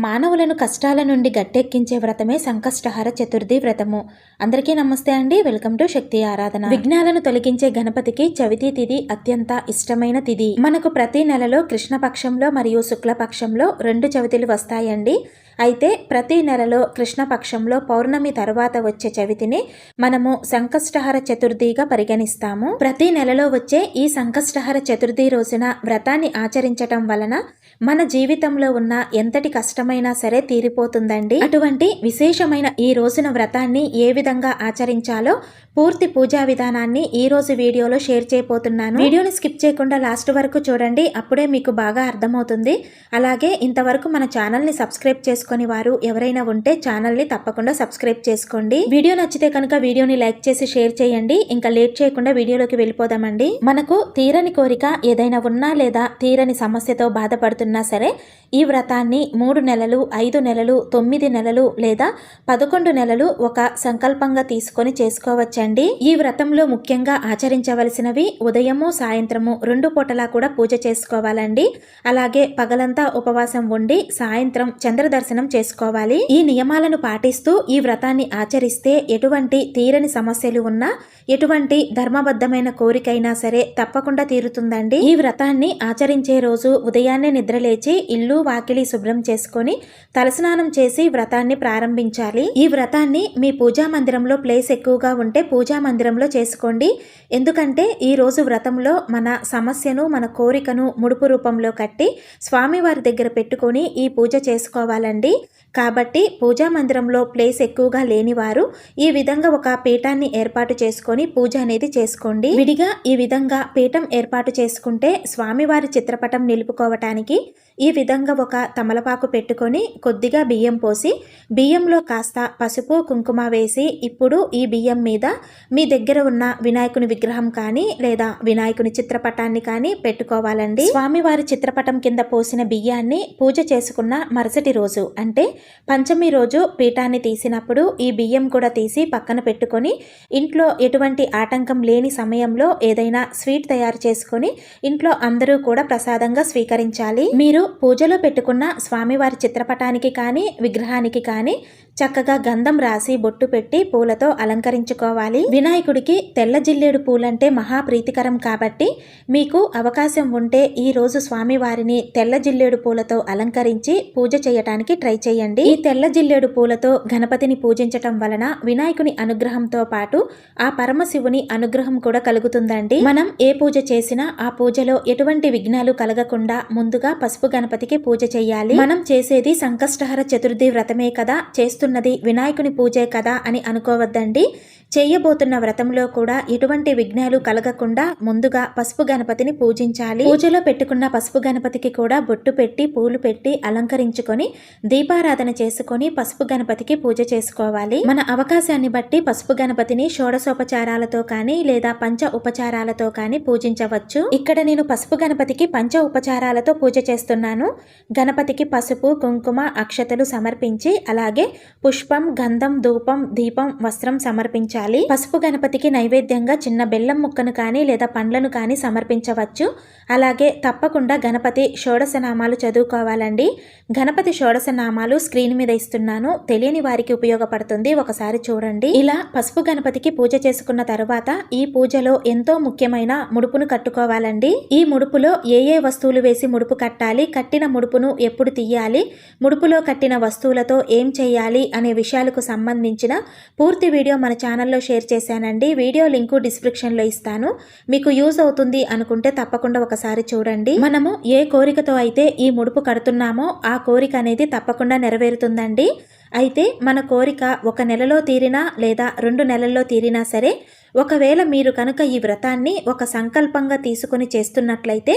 మానవులను కష్టాల నుండి గట్టెక్కించే వ్రతమే సంకష్టహర చతుర్థి వ్రతము. అందరికీ నమస్తే అండి. వెల్కమ్ టు శక్తి ఆరాధన. విఘ్నాలను తొలగించే గణపతికి చవితి తిథి అత్యంత ఇష్టమైన తిథి. మనకు ప్రతి నెలలో కృష్ణపక్షంలో మరియు శుక్లపక్షంలో 2 చవితులు వస్తాయండి. అయితే ప్రతి నెలలో కృష్ణపక్షంలో పౌర్ణమి తర్వాత వచ్చే చవితిని మనము సంకష్టహర చతుర్థిగా పరిగణిస్తాము. ప్రతి నెలలో వచ్చే ఈ సంకష్టహర చతుర్థి రోజున వ్రతాన్ని ఆచరించటం వలన మన జీవితంలో ఉన్న ఎంతటి కష్టమైనా సరే తీరిపోతుందండి. అటువంటి విశేషమైన ఈ రోజున వ్రతాన్ని ఏ విధంగా ఆచరించాలో పూర్తి పూజా విధానాన్ని ఈ రోజు వీడియోలో షేర్ చేయబోతున్నాను. వీడియోని స్కిప్ చేయకుండా లాస్ట్ వరకు చూడండి, అప్పుడే మీకు బాగా అర్థమవుతుంది. అలాగే ఇంతవరకు మన ఛానల్ని సబ్స్క్రైబ్ చేసుకుని వారు ఎవరైనా ఉంటే ఛానల్ని తప్పకుండా సబ్స్క్రైబ్ చేసుకోండి. వీడియో నచ్చితే కనుక వీడియోని లైక్ చేసి షేర్ చేయండి. ఇంకా లేట్ చేయకుండా వీడియోలోకి వెళ్ళిపోదామండి. మనకు తీరని కోరిక ఏదైనా ఉన్నా లేదా తీరని సమస్యతో బాధపడుతున్నా సరే ఈ వ్రతాన్ని 3 నెలలు, 5 నెలలు, 9 నెలలు లేదా 11 నెలలు ఒక సంకల్పంగా తీసుకొని చేసుకోవచ్చండి. ఈ వ్రతంలో ముఖ్యంగా ఆచరించవలసినవి ఉదయము సాయంత్రము 2 పూటలా కూడా పూజ చేసుకోవాలండి. అలాగే పగలంతా ఉపవాసం ఉండి సాయంత్రం చంద్ర దర్శనం చేసుకోవాలి. ఈ నియమాలను పాటిస్తూ ఈ వ్రతాన్ని ఆచరిస్తే ఎటువంటి తీరని సమస్యలు ఉన్నా, ఎటువంటి ధర్మబద్ధమైన కోరికైనా సరే తప్పకుండా తీరుతుందండి. ఈ వ్రతాన్ని ఆచరించే రోజు ఉదయాన్నే నిద్రలేచి ఇల్లు వాకిలి శుభ్రం చేసుకొని తలస్నానం చేసి వ్రతాన్ని ప్రారంభించాలి. ఈ వ్రతాన్ని మీ పూజా మందిరంలో ప్లేస్ ఎక్కువగా ఉంటే పూజా మందిరంలో చేసుకోండి. ఎందుకంటే ఈ రోజు వ్రతంలో మన సమస్యను, మన కోరికను ముడుపు రూపంలో కట్టి స్వామివారి దగ్గర పెట్టుకొని ఈ పూజ చేసుకోవాలండి. కాబట్టి పూజా మందిరంలో ప్లేస్ ఎక్కువగా లేనివారు ఈ విధంగా ఒక పీఠాన్ని ఏర్పాటు చేసుకొని పూజ అనేది చేసుకోండి. విడిగా ఈ విధంగా పీఠం ఏర్పాటు చేసుకుంటే స్వామివారి చిత్రపటం నిలుపుకోవటానికి ఈ విధంగా ఒక తమలపాకు పెట్టుకొని కొద్దిగా బియ్యం పోసి బియ్యంలో కాస్త పసుపు కుంకుమ వేసి ఇప్పుడు ఈ బియ్యం మీద మీ దగ్గర ఉన్న వినాయకుని విగ్రహం కానీ లేదా వినాయకుని చిత్రపటాన్ని కానీ పెట్టుకోవాలండి. స్వామివారి చిత్రపటం కింద పోసిన బియ్యాన్ని పూజ చేసుకున్న మరుసటి రోజు అంటే పంచమి రోజు పీఠాన్ని తీసినప్పుడు ఈ బియ్యం కూడా తీసి పక్కన పెట్టుకొని ఇంట్లో ఎటువంటి ఆటంకం లేని సమయంలో ఏదైనా స్వీట్ తయారు చేసుకొని ఇంట్లో అందరూ కూడా ప్రసాదంగా స్వీకరించాలి. మీరు పూజలో పెట్టుకున్న స్వామివారి చిత్రపటానికి కానీ విగ్రహానికి కానీ చక్కగా గంధం రాసి బొట్టు పెట్టి పూలతో అలంకరించుకోవాలి. వినాయకుడికి తెల్ల జిల్లేడు పూలంటే మహా ప్రీతికరం కాబట్టి మీకు అవకాశం ఉంటే ఈ రోజు స్వామివారిని తెల్ల జిల్లేడు పూలతో అలంకరించి పూజ చేయటానికి ట్రై చేయండి. ఈ తెల్ల జిల్లేడు పూలతో గణపతిని పూజించటం వలన వినాయకుని అనుగ్రహంతో పాటు ఆ పరమశివుని అనుగ్రహం కూడా కలుగుతుందండి. మనం ఏ పూజ చేసినా ఆ పూజలో ఎటువంటి విఘ్నాలు కలగకుండా ముందుగా పసుపు గణపతికి పూజ చేయాలి. మనం చేసేది సంకష్టహర చతుర్థి వ్రతమే కదా, చేస్తున్నది వినాయకుని పూజే కదా అని అనుకోవద్దండి. చేయబోతున్న వ్రతంలో కూడా ఎటువంటి విఘ్నాలు కలగకుండా ముందుగా పసుపు గణపతిని పూజించాలి. పూజలో పెట్టుకున్న పసుపు గణపతికి కూడా బొట్టు పెట్టి పూలు పెట్టి అలంకరించుకొని దీపారాధన చేసుకొని పసుపు గణపతికి పూజ చేసుకోవాలి. మన అవకాశాన్ని బట్టి పసుపు గణపతిని షోడశోపచారాలతో కానీ లేదా పంచ ఉపచారాలతో కానీ పూజించవచ్చు. ఇక్కడ నేను పసుపు గణపతికి పంచ ఉపచారాలతో పూజ చేస్తున్నాను. గణపతికి పసుపు కుంకుమ అక్షతలు సమర్పించి అలాగే పుష్పం గంధం ధూపం దీపం వస్త్రం సమర్పించాలి. పసుపు గణపతికి నైవేద్యంగా చిన్న బెల్లం ముక్కను కానీ లేదా పండ్లను కానీ సమర్పించవచ్చు. అలాగే తప్పకుండా గణపతి షోడశనామాలు చదువుకోవాలండి. గణపతి షోడశనామాలు స్క్రీన్ మీద ఇస్తున్నాను, తెలియని వారికి ఉపయోగపడుతుంది, ఒకసారి చూడండి. ఇలా పసుపు గణపతికి పూజ చేసుకున్న తరువాత ఈ పూజలో ఎంతో ముఖ్యమైన ముడుపును కట్టుకోవాలండి. ఈ ముడుపులో ఏ వస్తువులు వేసి ముడుపు కట్టాలి, కట్టిన ముడుపును ఎప్పుడు తీయాలి, ముడుపులో కట్టిన వస్తువులతో ఏం చేయాలి అనే విషయాలకు సంబంధించిన పూర్తి వీడియో మన ఛానల్లో షేర్ చేశానండి. వీడియో లింకు డిస్క్రిప్షన్లో ఇస్తాను. మీకు యూజ్ అవుతుంది అనుకుంటే తప్పకుండా ఒకసారి చూడండి. మనము ఏ కోరికతో అయితే ఈ ముడుపు కడుతున్నామో ఆ కోరిక అనేది తప్పకుండా నెరవేరుతుందండి. అయితే మన కోరిక 1 నెలలో తీరినా లేదా 2 నెలల్లో తీరినా సరే, ఒకవేళ మీరు కనుక ఈ వ్రతాన్ని ఒక సంకల్పంగా తీసుకొని చేస్తున్నట్లయితే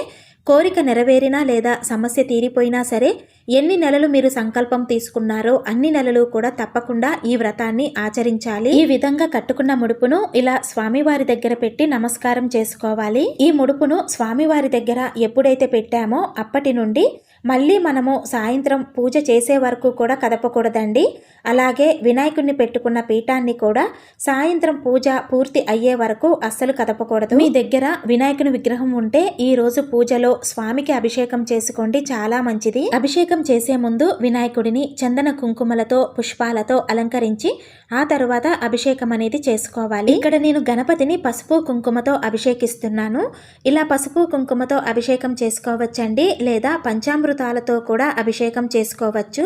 కోరిక నెరవేరినా లేదా సమస్య తీరిపోయినా సరే ఎన్ని నెలలు మీరు సంకల్పం తీసుకున్నారో అన్ని నెలలు కూడా తప్పకుండా ఈ వ్రతాన్ని ఆచరించాలి. ఈ విధంగా కట్టుకున్న ముడుపును ఇలా స్వామివారి దగ్గర పెట్టి నమస్కారం చేసుకోవాలి. ఈ ముడుపును స్వామివారి దగ్గర ఎప్పుడైతే పెట్టామో అప్పటి నుండి మళ్ళీ మనము సాయంత్రం పూజ చేసే వరకు కూడా కదపకూడదండి. అలాగే వినాయకుడిని పెట్టుకున్న పీఠాన్ని కూడా సాయంత్రం పూజ పూర్తి అయ్యే వరకు అస్సలు కదపకూడదు. మీ దగ్గర వినాయకుని విగ్రహం ఉంటే ఈ రోజు పూజలో స్వామికి అభిషేకం చేసుకోండి, చాలా మంచిది. అభిషేకం చేసే ముందు వినాయకుడిని చందన కుంకుమలతో పుష్పాలతో అలంకరించి ఆ తరువాత అభిషేకం అనేది చేసుకోవాలి. ఇక్కడ నేను గణపతిని పసుపు కుంకుమతో అభిషేకిస్తున్నాను. ఇలా పసుపు కుంకుమతో అభిషేకం చేసుకోవచ్చండి, లేదా పంచామృతాలతో కూడా అభిషేకం చేసుకోవచ్చు.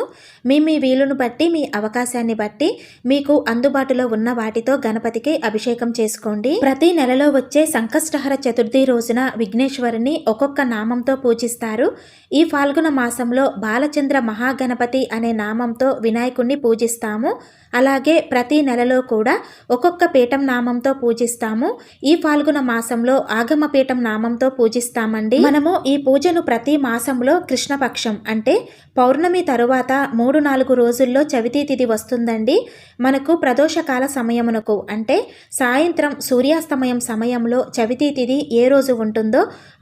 మీ వీలును బట్టి, మీ అవకాశాన్ని బట్టి మీకు అందుబాటులో ఉన్న వాటితో గణపతికి అభిషేకం చేసుకోండి. ప్రతి నెలలో వచ్చే సంకష్టహర చతుర్థి రోజున విఘ్నేశ్వరుని ఒక్కొక్క నామంతో పూజిస్తారు. ఈ ఫాల్గుణ మాసంలో బాలచంద్ర మహాగణపతి అనే నామంతో వినాయకుడిని పూజిస్తాము. అలాగే ప్రతి నెలలో కూడా ఒక్కొక్క పీఠం నామంతో పూజిస్తాము. ఈ ఫాల్గుణ మాసంలో ఆగమ పీఠం నామంతో పూజిస్తామండి. మనము ఈ పూజను ప్రతి మాసంలో కృష్ణపక్షం అంటే పౌర్ణమి తరువాత 3-4 రోజుల్లో చవితి తిథి వస్తుందండి. మనకు ప్రదోషకాల సమయమునకు అంటే సాయంత్రం సూర్యాస్తమయం సమయంలో చవితి తిథి ఏ రోజు ఉంటుందో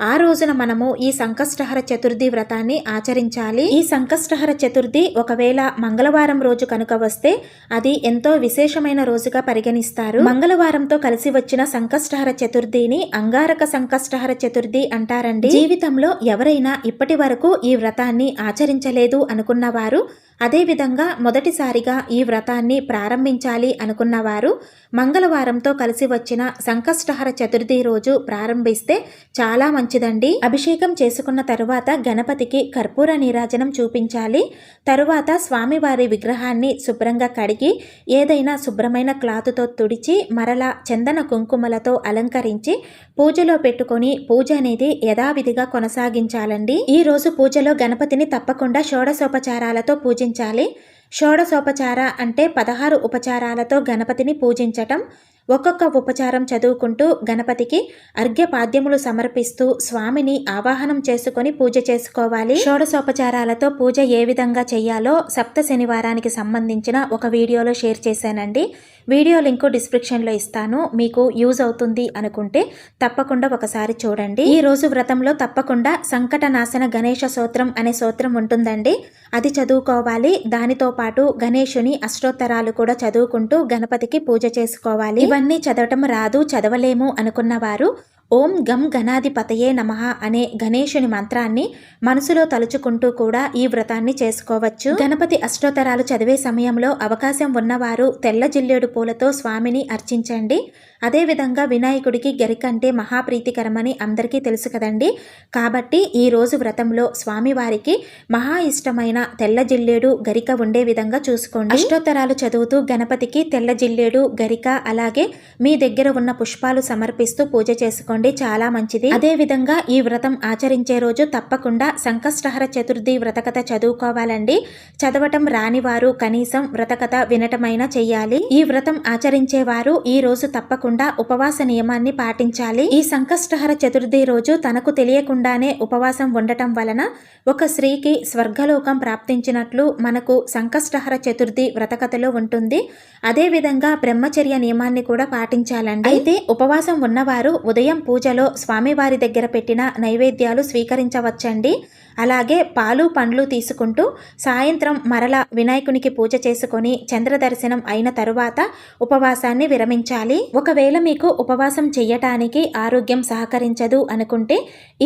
ఆ రోజున మనము ఈ సంకష్టహర చతుర్థి వ్రతాన్ని ఆచరించాలి. ఈ సంకష్టహర చతుర్థి ఒకవేళ మంగళవారం రోజు కనుక వస్తే అది ఎంతో విశేషమైన రోజుగా పరిగణిస్తారు. మంగళవారంతో కలిసి వచ్చిన సంకష్టహర చతుర్థిని అంగారక సంకష్టహర చతుర్థి అంటారండి. జీవితంలో ఎవరైనా ఇప్పటి వరకు ఈ వ్రతాన్ని ఆచరించలేదు అనుకున్నవారు, అదేవిధంగా మొదటిసారిగా ఈ వ్రతాన్ని ప్రారంభించాలి అనుకున్నవారు మంగళవారంతో కలిసి వచ్చిన సంకష్టహర చతుర్థి రోజు ప్రారంభిస్తే చాలా మంచిదండి. అభిషేకం చేసుకున్న తరువాత గణపతికి కర్పూర నీరాజనం చూపించాలి. తరువాత స్వామివారి విగ్రహాన్ని శుభ్రంగా కడిగి ఏదైనా శుభ్రమైన క్లాతుతో తుడిచి మరలా చందన కుంకుమలతో అలంకరించి పూజలో పెట్టుకొని పూజ అనేది యథావిధిగా కొనసాగించాలండి. ఈ రోజు పూజలో గణపతిని తప్పకుండా షోడశోపచారాలతో పూజించాలి. షోడశోపచార అంటే 16 ఉపచారాలతో గణపతిని పూజించటం. ఒక్కొక్క ఉపచారం చదువుకుంటూ గణపతికి అర్ఘ్యపాద్యములు సమర్పిస్తూ స్వామిని ఆవాహనం చేసుకొని పూజ చేసుకోవాలి. షోడశోపచారాలతో పూజ ఏ విధంగా చేయాలో సప్త శనివారానికి సంబంధించిన ఒక వీడియోలో షేర్ చేశానండి. వీడియో లింకు డిస్క్రిప్షన్లో ఇస్తాను. మీకు యూజ్ అవుతుంది అనుకుంటే తప్పకుండా ఒకసారి చూడండి. ఈ రోజు వ్రతంలో తప్పకుండా సంకటనాశన గణేష స్తోత్రం అనే స్తోత్రం ఉంటుందండి. అది చదువుకోవాలి. దానితో పాటు గణేశుని అష్టోత్తరాలు కూడా చదువుకుంటూ గణపతికి పూజ చేసుకోవాలి. ఇవన్నీ చదవటం రాదు, చదవలేము అనుకున్నవారు ఓం గం గణాధిపతయే నమః అనే గణేశుని మంత్రాన్ని మనసులో తలుచుకుంటూ కూడా ఈ వ్రతాన్ని చేసుకోవచ్చు. గణపతి అష్టోత్తరాలు చదివే సమయంలో అవకాశం ఉన్నవారు తెల్ల జిల్లేడు పూలతో స్వామిని అర్చించండి. అదేవిధంగా వినాయకుడికి గరిక అంటే మహాప్రీతికరమని అందరికీ తెలుసు కదండి. కాబట్టి ఈ రోజు వ్రతంలో స్వామివారికి మహా ఇష్టమైన తెల్ల జిల్లేడు గరిక ఉండే విధంగా చూసుకోండి. అష్టోత్తరాలు చదువుతూ గణపతికి తెల్ల జిల్లేడు గరిక అలాగే మీ దగ్గర ఉన్న పుష్పాలు సమర్పిస్తూ పూజ చేసుకోండి, చాలా మంచిది. అదే విధంగా ఈ వ్రతం ఆచరించే రోజు తప్పకుండా సంకష్టహర చతుర్థి వ్రతకథ చదువుకోవాలండి. చదవటం రానివారు కనీసం వ్రతకథ వినటమైనా చెయ్యాలి. ఈ వ్రతం ఆచరించేవారు ఈ రోజు తప్పకుండా ఉపవాస నియమాన్ని పాటించాలి. ఈ సంకష్టహర చతుర్థి రోజు తనకు తెలియకుండానే ఉపవాసం ఉండటం వలన ఒక స్త్రీకి స్వర్గలోకం ప్రాప్తించినట్లు మనకు సంకష్టహర చతుర్థి వ్రతకథలో ఉంటుంది. అదే విధంగా బ్రహ్మచర్య నియమాన్ని కూడా పాటించాలండి. అయితే ఉపవాసం ఉన్నవారు ఉదయం పూజలో స్వామివారి దగ్గర పెట్టిన నైవేద్యాలు స్వీకరించవచ్చండి. అలాగే పాలు పండ్లు తీసుకుంటూ సాయంత్రం మరల వినాయకునికి పూజ చేసుకొని చంద్రదర్శనం అయిన తరువాత ఉపవాసాన్ని విరమించాలి. ఒకవేళ మీకు ఉపవాసం చెయ్యటానికి ఆరోగ్యం సహకరించదు అనుకుంటే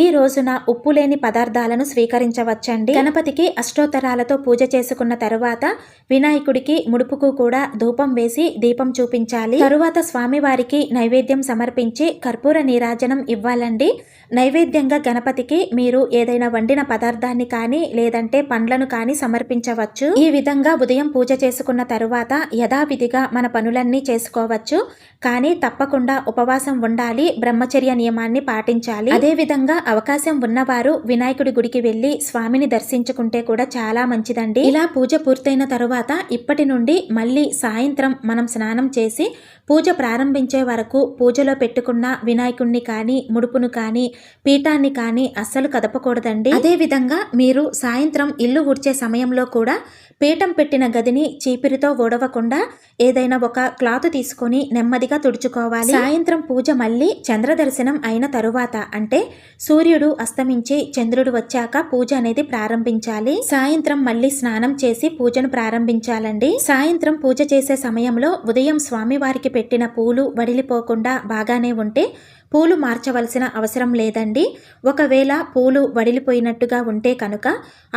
ఈ రోజున ఉప్పు లేని పదార్థాలను స్వీకరించవచ్చండి. గణపతికి అష్టోత్తరాలతో పూజ చేసుకున్న తరువాత వినాయకుడికి ముడుపుకు కూడా ధూపం వేసి దీపం చూపించాలి. తరువాత స్వామివారికి నైవేద్యం సమర్పించి కర్పూర నీరాజనం ఇవ్వాలండి. నైవేద్యంగా గణపతికి మీరు ఏదైనా వండిన పదార్థాన్ని కానీ లేదంటే పండ్లను కానీ సమర్పించవచ్చు. ఈ విధంగా ఉదయం పూజ చేసుకున్న తరువాత యథావిధిగా మన పనులన్నీ చేసుకోవచ్చు. కానీ తప్పకుండా ఉపవాసం ఉండాలి, బ్రహ్మచర్య నియమాన్ని పాటించాలి. అదే విధంగా అవకాశం ఉన్నవారు వినాయకుడి గుడికి వెళ్లి స్వామిని దర్శించుకుంటే కూడా చాలా మంచిదండి. ఇలా పూజ పూర్తయిన తరువాత ఇప్పటి నుండి మళ్ళీ సాయంత్రం మనం స్నానం చేసి పూజ ప్రారంభించే వరకు పూజలో పెట్టుకున్న వినాయకుడిని కానీ ముడుపును కానీ పీఠాన్ని కానీ అస్సలు కదపకూడదండి. అదే విధంగా మీరు సాయంత్రం ఇల్లు ఊడ్చే సమయంలో కూడా పీఠం పెట్టిన గదిని చీపిరితో ఊడవకుండా ఏదైనా ఒక క్లాత్ తీసుకొని నెమ్మదిగా తుడుచుకోవాలి. సాయంత్రం పూజ మళ్ళీ చంద్ర దర్శనం అయిన తరువాత, అంటే సూర్యుడు అస్తమించి చంద్రుడు వచ్చాక పూజ అనేది ప్రారంభించాలి. సాయంత్రం మళ్ళీ స్నానం చేసి పూజను ప్రారంభించాలండి. సాయంత్రం పూజ చేసే సమయంలో ఉదయం స్వామివారికి పెట్టిన పూలు వడిలిపోకుండా బాగానే ఉంటే పూలు మార్చవలసిన అవసరం లేదండి. ఒకవేళ పూలు వడిలిపోయినట్టుగా ఉంటే కనుక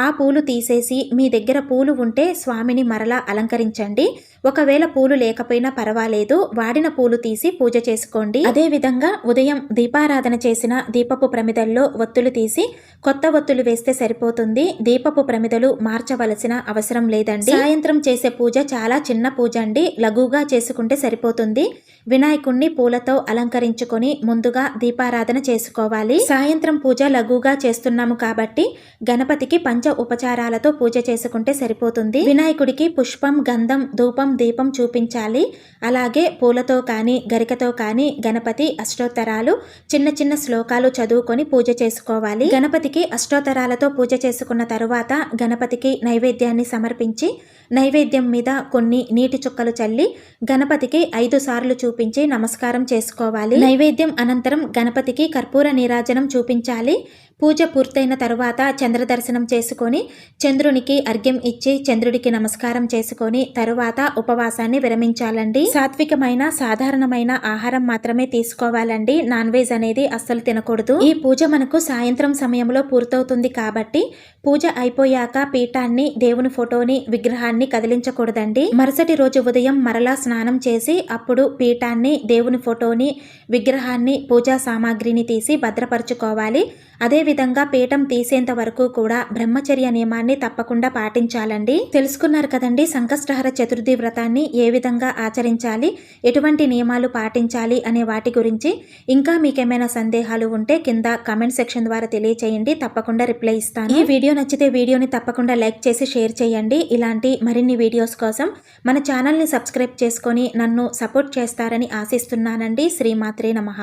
ఆ పూలు తీసేసి మీ దగ్గర పూలు ఉంటే స్వామిని మరలా అలంకరించండి. ఒకవేళ పూలు లేకపోయినా పర్వాలేదు, వాడిన పూలు తీసి పూజ చేసుకోండి. అదే విధంగా ఉదయం దీపారాధన చేసిన దీపపు ప్రమిదల్లో ఒత్తులు తీసి కొత్త ఒత్తులు వేస్తే సరిపోతుంది. దీపపు ప్రమిదలు మార్చవలసిన అవసరం లేదండి. సాయంత్రం చేసే పూజ చాలా చిన్న పూజ అండి, లఘువుగా చేసుకుంటే సరిపోతుంది. వినాయకుణ్ణి పూలతో అలంకరించుకొని ముందుగా దీపారాధన చేసుకోవాలి. సాయంత్రం పూజ లఘువుగా చేస్తున్నాము కాబట్టి గణపతికి పంచ ఉపచారాలతో పూజ చేసుకుంటే సరిపోతుంది. వినాయకుడికి పుష్పం, గంధం, ధూపం, దీపం చూపించాలి. అలాగే పూలతో కానీ గరికతో కానీ గణపతి అష్టోత్తరాలు, చిన్న చిన్న శ్లోకాలు చదువుకొని పూజ చేసుకోవాలి. గణపతికి అష్టోత్తరాలతో పూజ చేసుకున్న తరువాత గణపతికి నైవేద్యాన్ని సమర్పించి నైవేద్యం మీద కొన్ని నీటి చుక్కలు చల్లి గణపతికి 5 సార్లు చూపించి నమస్కారం చేసుకోవాలి. నైవేద్యం అనంతరం గణపతికి కర్పూర నీరాజనం చూపించాలి. పూజ పూర్తయిన తరువాత చంద్ర దర్శనం చేసుకొని చంద్రునికి అర్ఘ్యం ఇచ్చి చంద్రుడికి నమస్కారం చేసుకొని తరువాత ఉపవాసాన్ని విరమించాలండి. సాత్వికమైన సాధారణమైన ఆహారం మాత్రమే తీసుకోవాలండి. నాన్ వెజ్ అనేది అస్సలు తినకూడదు. ఈ పూజ మనకు సాయంత్రం సమయంలో పూర్తవుతుంది కాబట్టి పూజ అయిపోయాక పీఠాన్ని, దేవుని ఫోటోని, విగ్రహాన్ని కదిలించకూడదండి. మరుసటి రోజు ఉదయం మరలా స్నానం చేసి అప్పుడు పీఠాన్ని, దేవుని ఫోటోని, విగ్రహాన్ని, పూజా సామాగ్రిని తీసి భద్రపరచుకోవాలి. అదేవిధంగా పీఠం తీసేంత వరకు కూడా బ్రహ్మచర్య నియమాన్ని తప్పకుండా పాటించాలండి. తెలుసుకున్నారు కదండి సంకష్టహర చతుర్థి వ్రతాన్ని ఏ విధంగా ఆచరించాలి, ఎటువంటి నియమాలు పాటించాలి అనే వాటి గురించి. ఇంకా మీకేమైనా సందేహాలు ఉంటే కింద కామెంట్ సెక్షన్ ద్వారా తెలియచేయండి, తప్పకుండా రిప్లై ఇస్తాను. ఈ వీడియో నచ్చితే వీడియోని తప్పకుండా లైక్ చేసి షేర్ చేయండి. ఇలాంటి మరిన్ని వీడియోస్ కోసం మన ఛానల్ని సబ్స్క్రైబ్ చేసుకొని నన్ను సపోర్ట్ చేస్తారని ఆశిస్తున్నానండి. శ్రీమాత్రే నమః.